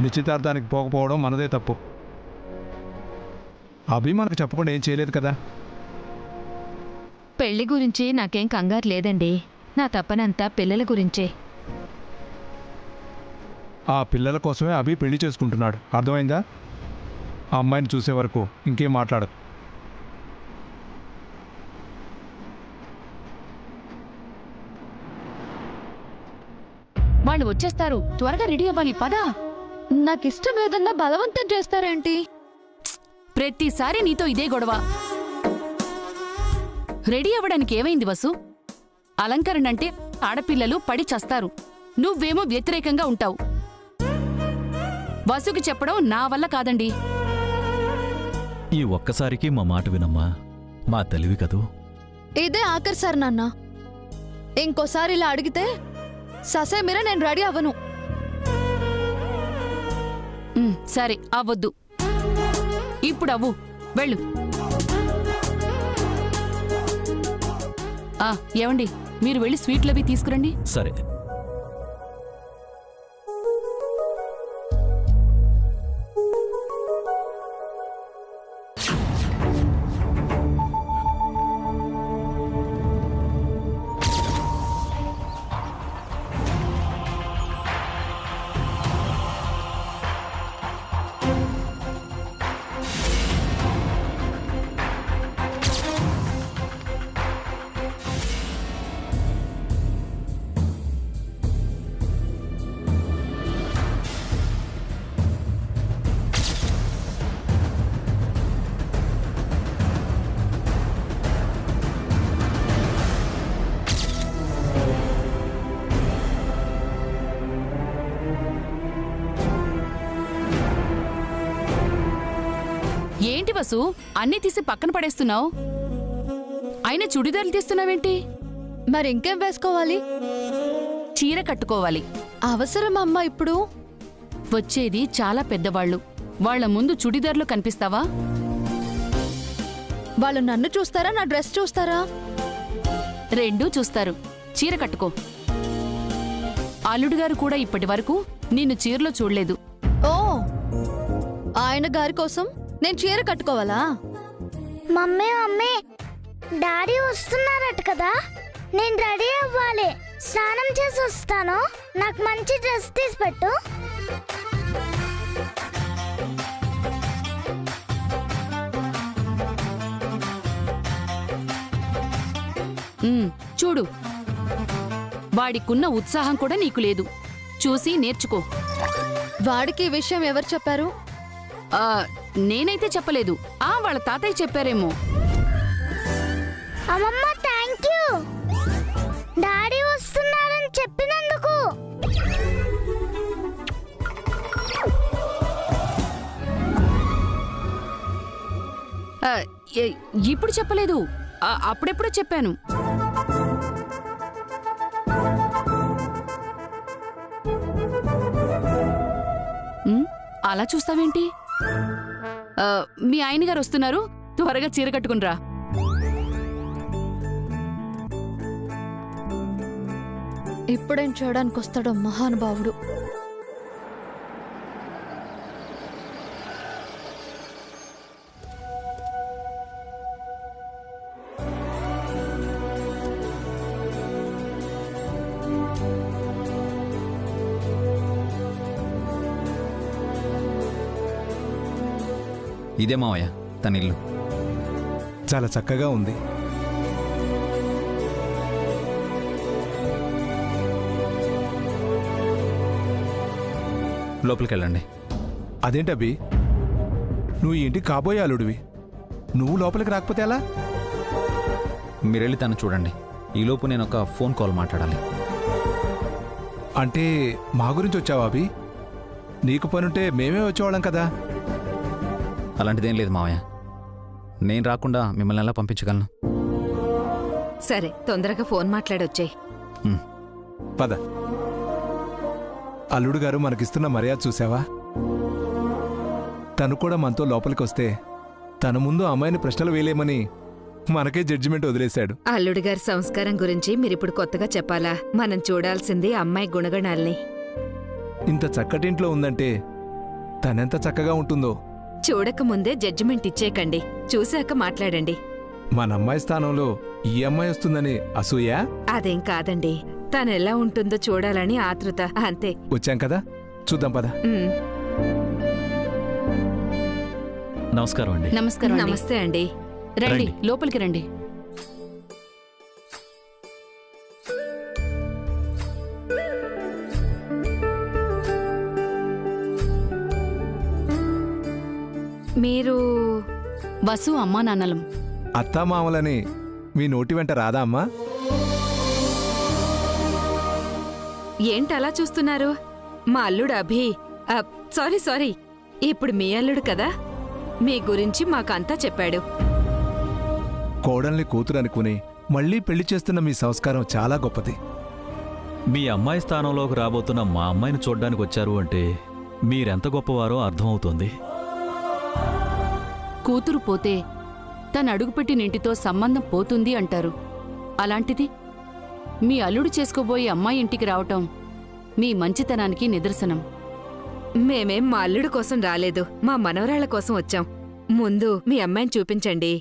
నిశ్చితార్థానికి పోకపోవడం మనదే తప్పు. అభి మనకు చెప్పకుండా ఏం చేయలేదు కదా. పెళ్లి గురించి నాకేం కంగారు లేదండి. నా తప్పనంతా పిల్లల గురించే. ఆ పిల్లల కోసమే అభి పెళ్లి చేసుకుంటున్నాడు, అర్థమైందా? ఆ అమ్మాయిని చూసే వరకు ఇంకేం మాట్లాడదు. వాళ్ళు వచ్చేస్తారు, త్వరగా రెడీ అవ్వాలి. పదా. నాకిష్టం ఏదన్నా బలవంతం చేస్తారేంటి? ప్రతిసారి నీతో ఇదే గొడవ. రెడీ అవ్వడానికి ఏమైంది వసు? అలంకరణంటే ఆడపిల్లలు పడి చస్తారు, నువ్వేమో వ్యతిరేకంగా ఉంటావు. వసుకి చెప్పడం నా వల్ల కాదండి. ఈ ఒక్కసారికి మా మాట వినమ్మా, మా తెలివి కదూ. ఇదే ఆఖరిసారి నాన్న. ఇంకోసారి ఇలా అడిగితే ససేమిరా నేను రెడీ అవ్వను. సరే అవ్వద్దు, ఇప్పుడు అవ్వు, వెళ్ళు. ఏవండి, మీరు వెళ్ళి స్వీట్లవి తీసుకురండి. సరే. ఏంటి వసు, అన్నీ తీసి పక్కన పడేస్తున్నావు? అయినా చుడిదార్లు తీస్తున్నావేంటి? మరి ఇంకేం వేసుకోవాలి? చీర కట్టుకోవాలి. అవసరం అమ్మా ఇప్పుడు? వచ్చేది చాలా పెద్దవాళ్ళు, వాళ్ల ముందు చుడిదార్లు కనిపిస్తావా? వాళ్ళు నన్ను చూస్తారా, నా డ్రెస్ చూస్తారా? రెండూ చూస్తారు. చీర కట్టుకో. అల్లుడుగారు కూడా ఇప్పటి వరకు నిన్ను చీరలో చూడలేదు. ఓ, ఆయన గారి కోసం నేను చీర కట్టుకోవాలా? మమ్మీ మమ్మీ, డాడీ వస్తున్నారట కదా, నేను రెడీ అవ్వాలి. స్నానం చేసి వస్తాను, నాకు మంచి డ్రెస్ తీసి పెట్టు. చూడు, వాడికున్న ఉత్సాహం కూడా నీకు లేదు. చూసి నేర్చుకో. వాడికి ఈ విషయం ఎవరు చెప్పారు? నేనైతే చెప్పలేదు. వాళ్ళ తాతయ్య చెప్పారేమో. అమ్మమ్మ, థ్యాంక్ యూ, డాడీ వస్తున్నారని చెప్పినందుకు. ఇప్పుడు చెప్పలేదు, అప్పుడెప్పుడో చెప్పాను. అలా చూస్తావేంటి? మీ ఆయన గారు వస్తున్నారు, త్వరగా చీర కట్టుకునిరా. ఇప్పుడేం చేయడానికి వస్తాడో మహానుభావుడు. ఇదే మావయ్య తన ఇల్లు. చాలా చక్కగా ఉంది. లోపలికి వెళ్ళండి. అదేంటబ్బి, నువ్వు ఈ ఇంటికి కాబోయే అల్లుడివి, నువ్వు లోపలికి రాకపోతే ఎలా? మీరెళ్ళి తను చూడండి. ఈలోపు నేను ఒక ఫోన్ కాల్ మాట్లాడాలి. అంటే మా గురించి వచ్చావా అభి? నీకు పనుంటే మేమే వచ్చేవాళ్ళం కదా. అలాంటిదేం లేదు మావయ్య, నేను రాకుండా మిమ్మల్ని ఎలా పంపించగలను? సరే, తొందరగా ఫోన్ మాట్లాడొచ్చాయి. పద. అల్లుడు గారు మనకిస్తున్న మర్యాద చూసావా? తను కూడా మనతో లోపలికి వస్తే తన ముందు అమ్మాయిని ప్రశ్నలు వేయలేమని మనకే జడ్జిమెంట్ వదిలేశాడు. అల్లుడి గారి సంస్కారం గురించి మీరిప్పుడు కొత్తగా చెప్పాలా? మనం చూడాల్సింది అమ్మాయి గుణగణాల్ని. ఇంత చక్కటింట్లో ఉందంటే తనెంత చక్కగా ఉంటుందో. చూడకముందే జడ్జిమెంట్ ఇచ్చేకండి, చూశాక మాట్లాడండి. మన అమ్మాయి స్థానంలో ఈ అమ్మాయి వస్తుందని అసూయ? అదేం కాదండి, తనెలా ఉంటుందో చూడాలని ఆతృత, అంతే. వచ్చాం కదా, చూద్దాం పద. ఉమ్, నమస్కారం అండి. నమస్కారం అండి. నమస్తే అండి. రండి, రండి. లోపలికి రండి. మీరు వసు అమ్మా నాన్నలం. అత్తామామలని మీ నోటి వెంట రాదా అమ్మా? ఏంటలా చూస్తున్నారు? మా అల్లుడు అభి, సారీ సారీ, ఇప్పుడు మీ అల్లుడు కదా, మీ గురించి మాకంతా చెప్పాడు. కోడల్ని కూతురు అనుకుని మళ్ళీ పెళ్లి చేస్తున్న మీ సంస్కారం చాలా గొప్పది. మీ అమ్మాయి స్థానంలోకి రాబోతున్న మా అమ్మాయిని చూడ్డానికి వచ్చారు అంటే మీరెంత గొప్పవారో అర్థమవుతోంది. కూతురు పోతే తన అడుగుపెట్టిన ఇంటితో సంబంధం పోతుంది అంటారు. అలాంటిది మీ అల్లుడు చేసుకోబోయే అమ్మాయి ఇంటికి రావటం మీ మంచితనానికి నిదర్శనం. మేమేం మా అల్లుడు కోసం రాలేదు, మా మనవరాళ్ల కోసం వచ్చాం. ముందు మీ అమ్మాయిని చూపించండి.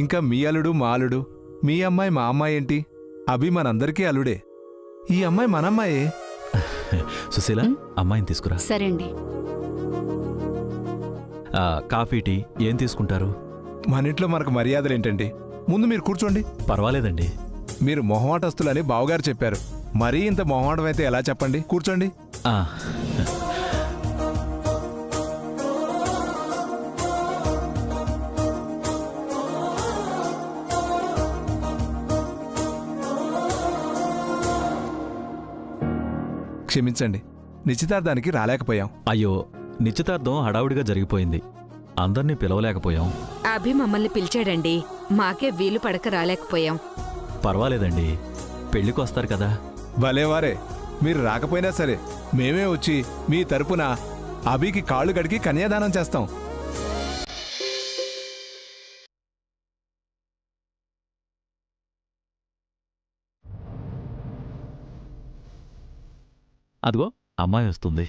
ఇంకా మీ అల్లుడు మా అల్లుడు, మీ అమ్మాయి మా అమ్మాయి ఏంటి? అభి మనందరికీ అల్లుడే. ఈ అమ్మాయి మనమ్మాయే. సుశీల, అమ్మాయిని తీసుకురా. సరే అండి. కాఫీ, టీ ఏం తీసుకుంటారు? మన ఇంట్లో మనకు మర్యాదలేంటండి? ముందు మీరు కూర్చోండి. పర్వాలేదండి. మీరు మొహమాటస్తులని బావగారు చెప్పారు. మరీ ఇంత మొహమాటం అయితే ఎలా చెప్పండి? కూర్చోండి. ఆ, క్షమించండి, నిశ్చితార్థానికి రాలేకపోయాం. అయ్యో, నిశ్చితార్థం హడావుడిగా జరిగిపోయింది. అందర్నీ పిలవలేకపోయాం. అభి మమ్మల్ని పిలిచాడండి, మాకే వీలు పడక రాలేకపోయాం. పర్వాలేదండి, పెళ్ళికొస్తారు కదా. భలేవారే, మీరు రాకపోయినా సరే మేమే వచ్చి మీ తరపున అభికి కాళ్ళు కడిగి కన్యాదానం చేస్తాం. అదిగో అమ్మాయి వస్తుంది.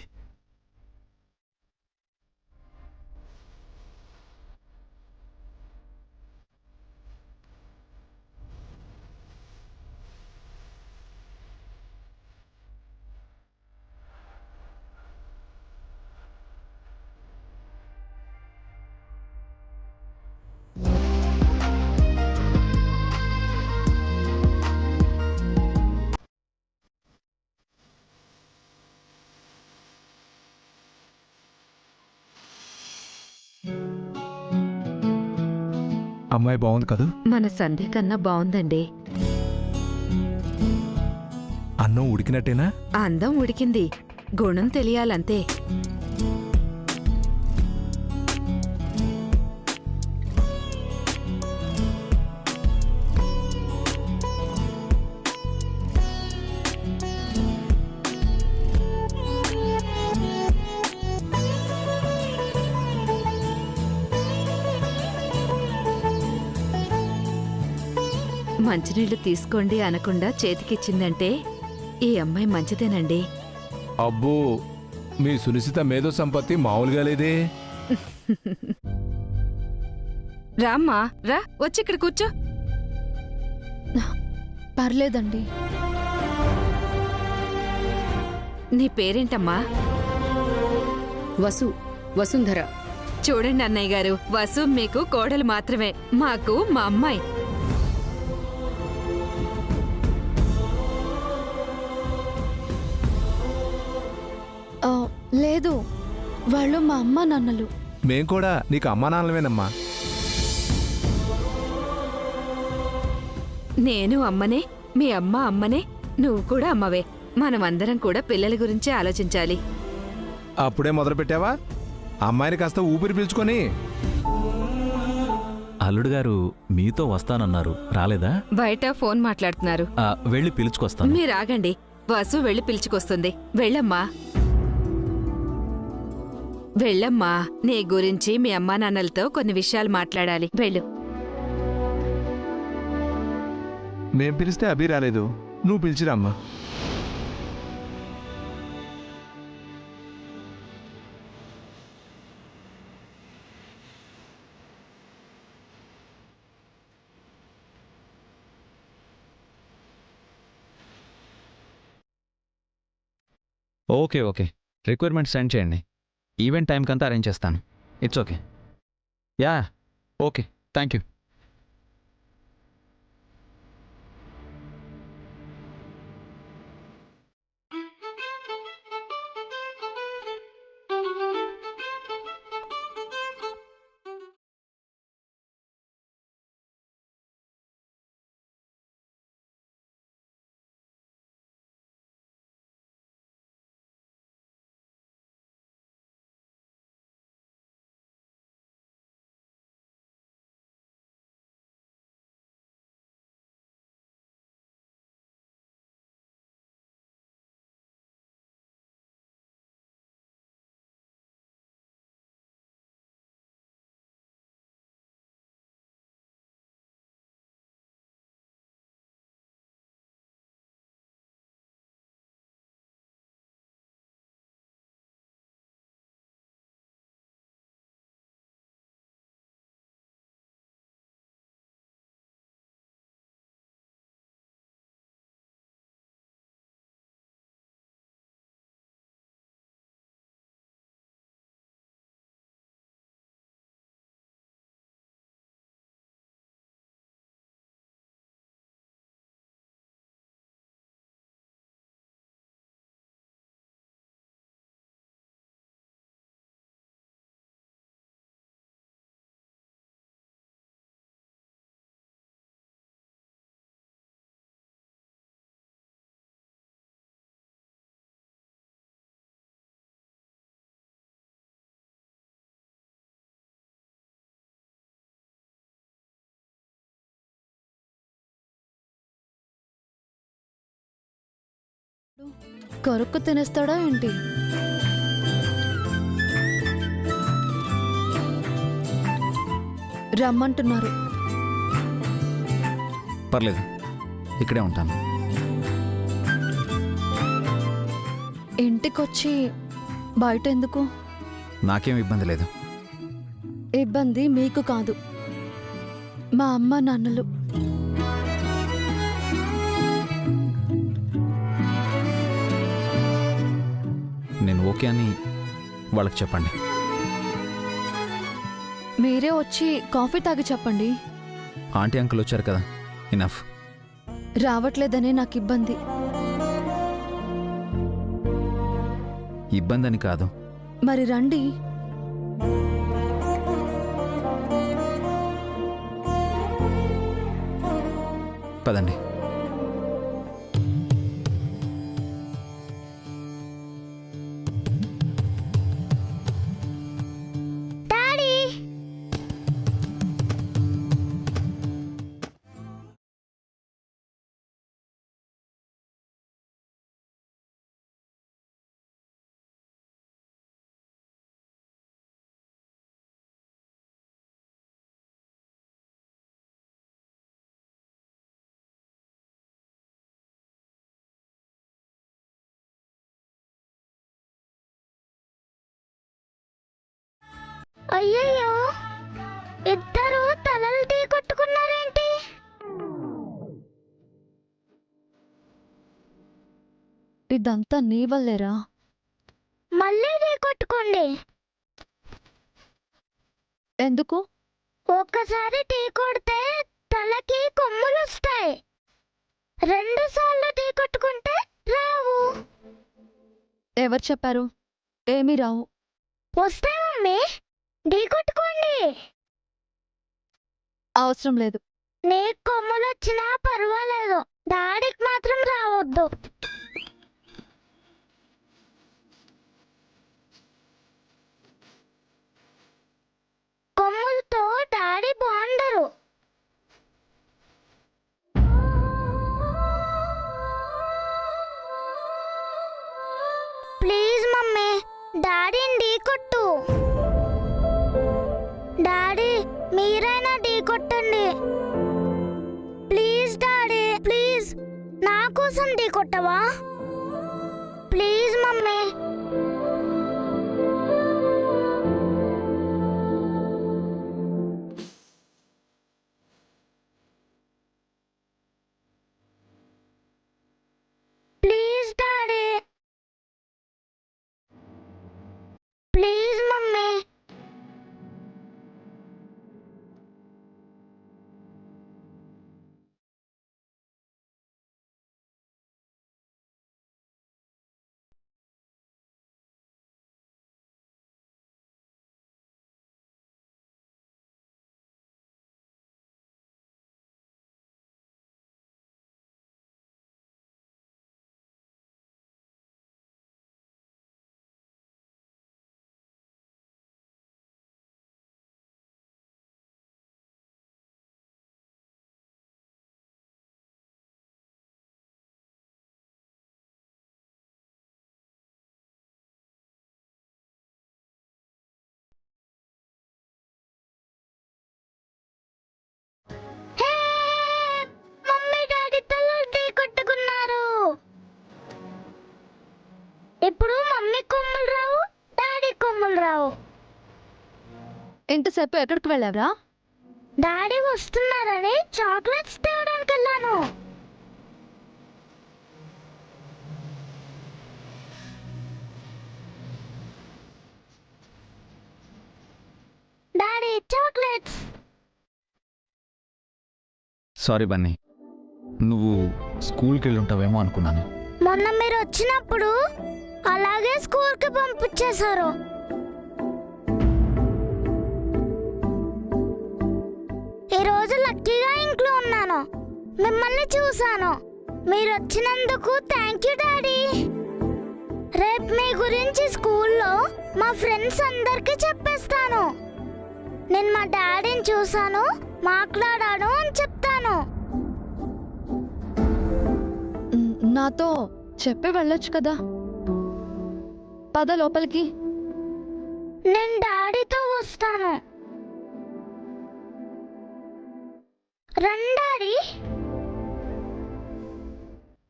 అమ్మాయి బాగుంది కదా? మన సంధ్య కన్నా బావుందండి. అన్నం ఉడికినట్టేనా? అందం ఉడికింది, గుణం తెలియాలంతే. మంచినీళ్లు తీసుకోండి అనకుండా చేతికిచ్చిందంటే ఈ అమ్మాయి మంచిదేనండి. అబ్బో, మీ సునిశ్చిత మేధో సంపత్తి మామూలుగా లేదే. రామ్మా, రా, వచ్చి ఇక్కడ కూర్చో. పర్లేదండి. నీ పేరేంటమ్మా? వసు, వసుంధర. చూడండి అన్నయ్య గారు, వసు మీకు కోడలు మాత్రమే, మాకు మా అమ్మాయి. లేదు, వాళ్ళు మా అమ్మ నాన్నలు. మేం కూడా నీకు అమ్మా నాన్నలమేనమ్మా. నేను అమ్మనే, మీ అమ్మ అమ్మనే, నువ్వు కూడా అమ్మవే. మనమందరం కూడా పిల్లల గురించే ఆలోచించాలి. అప్పుడే మొదలుపెట్టావా? అమ్మాయిని కాస్త ఊపిరి పీల్చుకొని. అల్లుడు గారు మీతో వస్తానన్నారు, రాలేదా? బయట ఫోన్ మాట్లాడుతున్నారు. వెళ్ళి పిలుచుకొస్తాను. మీరు ఆగండి, వసు వెళ్ళి పిలుచుకొస్తుంది. వెళ్ళమ్మా, వెళ్ళమ్మా. నీ గురించి మీ అమ్మా నాన్నలతో కొన్ని విషయాలు మాట్లాడాలి. వెళ్ళు. మేం పిలిస్తే అభి రాలేదు, నువ్వు పిలిచిరమ్మా. ఓకే ఓకే, రిక్వైర్మెంట్ సెండ్ చేయండి. ఈవెంట్ టైంకి అంతా అరేంజ్ చేస్తాను. It's okay. Yeah, okay, thank you. కొరుక్కు తినేస్తాడా ఏంటి? రమ్మంటున్నారు. పర్లేదు, ఇక్కడే ఉంటాను. ఇంటికొచ్చి బయట ఎందుకు? నాకేం ఇబ్బంది లేదు. ఇబ్బంది మీకు కాదు, మా అమ్మ నాన్నలు. నేను ఓకే అని వాళ్ళకి చెప్పండి. మీరే వచ్చి కాఫీ తాగి చెప్పండి. ఆంటీ అంకుల్ వచ్చారు కదా, ఇనఫ్. రావట్లేదనే నాకు ఇబ్బంది. ఇబ్బంది అని కాదు. మరి రండి. పదండి. డాడీ, అయ్యయ్యో, ఇద్దరు తలలు టీ కొట్టుకున్నారేంటి? ఇదంతా నీ వల్లేరా. మళ్ళీ టీ కొట్టుకోండి. ఎందుకు? ఒక్కసారి టీ కొడితే తలకి కొమ్ములు వస్తాయి. 2 సార్లు టీ కొట్టుకుంటే రావు. ఎవరు చెప్పారు? ఏమీ రావు. వస్తాయి మమ్మీ, టీ కొట్టుకోండి. అవసరం లేదు. నీకు కొమ్ములు వచ్చినా పర్వాలేదు, డాడీకి మాత్రం రావద్దు. కొమ్ములతో డాడీ బాగుండరు. ప్లీజ్ మమ్మీ, డాడీని ఢీ కొట్టు. డాడీ, మీరైనా ఢీ కొట్టండి. ప్లీజ్ డాడీ, ప్లీజ్ నా కోసం ఢీ కొట్టవా? Please mummy. ఇప్పుడు మమ్మీ కొమ్ములు రావు, డాడీ కొమ్ములు రావు. ఇంతసేపు ఎక్కడికి వెళ్ళావురా? డాడీ వస్తున్నారని చాక్లెట్స్ తేవడానికి వెళ్ళాను. Daddy chocolates. సారీ బన్నీ, నువ్వు స్కూల్కి వెళ్ళి ఉంటావేమో అనుకున్నాను. మొన్న మీరు వచ్చినప్పుడు అలాగే స్కూల్కి పంపించేశారు. ఈరోజు లక్కీగా ఇంట్లో ఉన్నాను, మిమ్మల్ని చూశాను. మీరు వచ్చినందుకు థ్యాంక్ యూ డాడీ. రేపు మీ గురించి స్కూల్లో మా ఫ్రెండ్స్ అందరికీ చెప్పేస్తాను. నేను మా డాడీని చూశాను, మాట్లాడాను అని చెప్తాను. నాతో చెప్పి వెళ్ళొచ్చు కదా. పద లోపలికి. నేను డాడీతో వస్తాను. రండి డాడీ.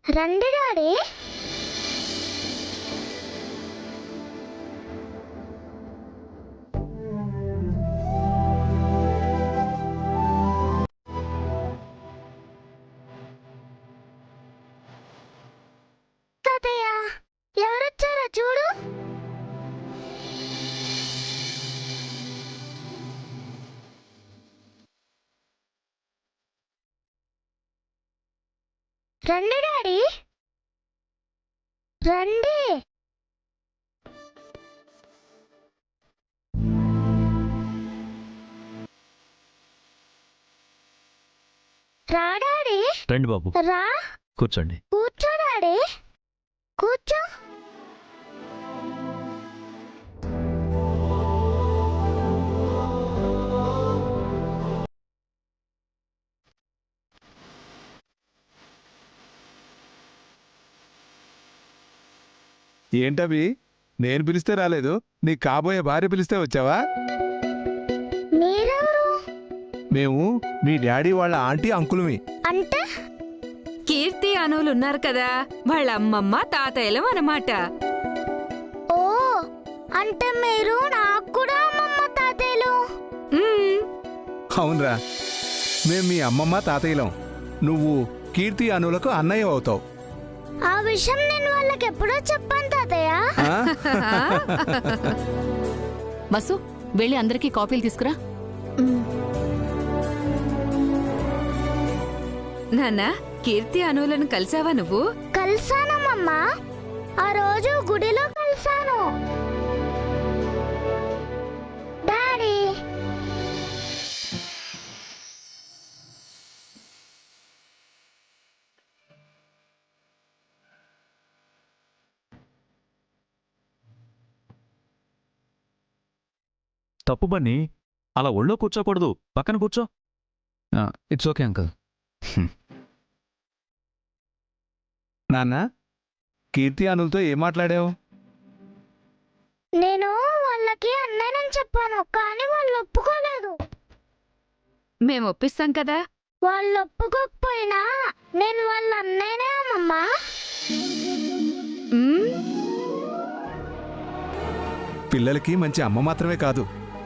రండి డాడీ. తాతయ్య, ఎవరొచ్చారో చూడు. రండి డాడీ. రండి. రా డాడీ. రండి బాబు, రా. కూర్చోండి. కూర్చో డాడీ. కూర్చో. ఏంటవి? నేను పిలిస్తే రాలేదు, నీ కాబోయే భార్య పిలిస్తే వచ్చావా? మీరెవరు? మేము మీ డాడీ వాళ్ళ ఆంటీ అంకులుమి. అంటే కీర్తి అనువులు ఉన్నారు కదా, వాళ్ళ అమ్మమ్మ తాతయ్యలం అన్నమాట. ఓ, అంటే మీరు నాకు కూడా అమ్మమ్మ తాతయ్యలు. మ్మ్. అవునరా, మేము మీ అమ్మమ్మ తాతయ్యలం. నువ్వు కీర్తి అనులకు అన్నయ్య అవుతావు. ఆ విషయం నేను వాళ్ళకి ఎప్పుడో చెప్పాను తాతయ్య. ఆ? బస్సు, వెళ్ళి అందరికీ కాఫీలు తీసుకురా. నాన్న, కీర్తి అనువులను కలిసావా నువ్వు? కలిసానమ్మా. ఆ రోజు గుడిలో కలిసాను. డాడీ. తప్పు బన్నీ, అలా ఒళ్ళో కూర్చోకూడదు, పక్కన కూర్చో. It's okay uncle. నాన్న, కీర్తి అనులతో ఏం మాట్లాడావు? నేను వాళ్ళకి అన్నయ్యని చెప్పాను, కానీ వాళ్ళు ఒప్పుకోలేదు. మేము ఒప్పిస్తాం కదా. వాళ్ళు ఒప్పుకోకపోయినా నేను వాళ్ళ అన్నయ్యనే అమ్మమ్మా. మ్మ్. పిల్లలకి మంచి అమ్మ మాత్రమే కాదు,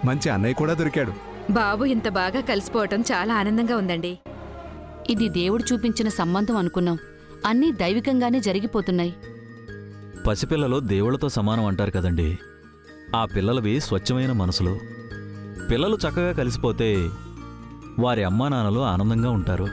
మంచి అన్నయ్య కూడా దొరికాడు. బాబు ఇంత బాగా కలిసిపోవటం చాలా ఆనందంగా ఉందండి. ఇది దేవుడు చూపించిన సంబంధం అనుకున్నాం. అన్నీ దైవికంగానే జరిగిపోతున్నాయి. పసిపిల్లలు దేవుళ్లతో సమానం అంటారు కదండి. ఆ పిల్లలవి స్వచ్ఛమైన మనసులు. పిల్లలు చక్కగా కలిసిపోతే వారి అమ్మానాన్నలు ఆనందంగా ఉంటారు.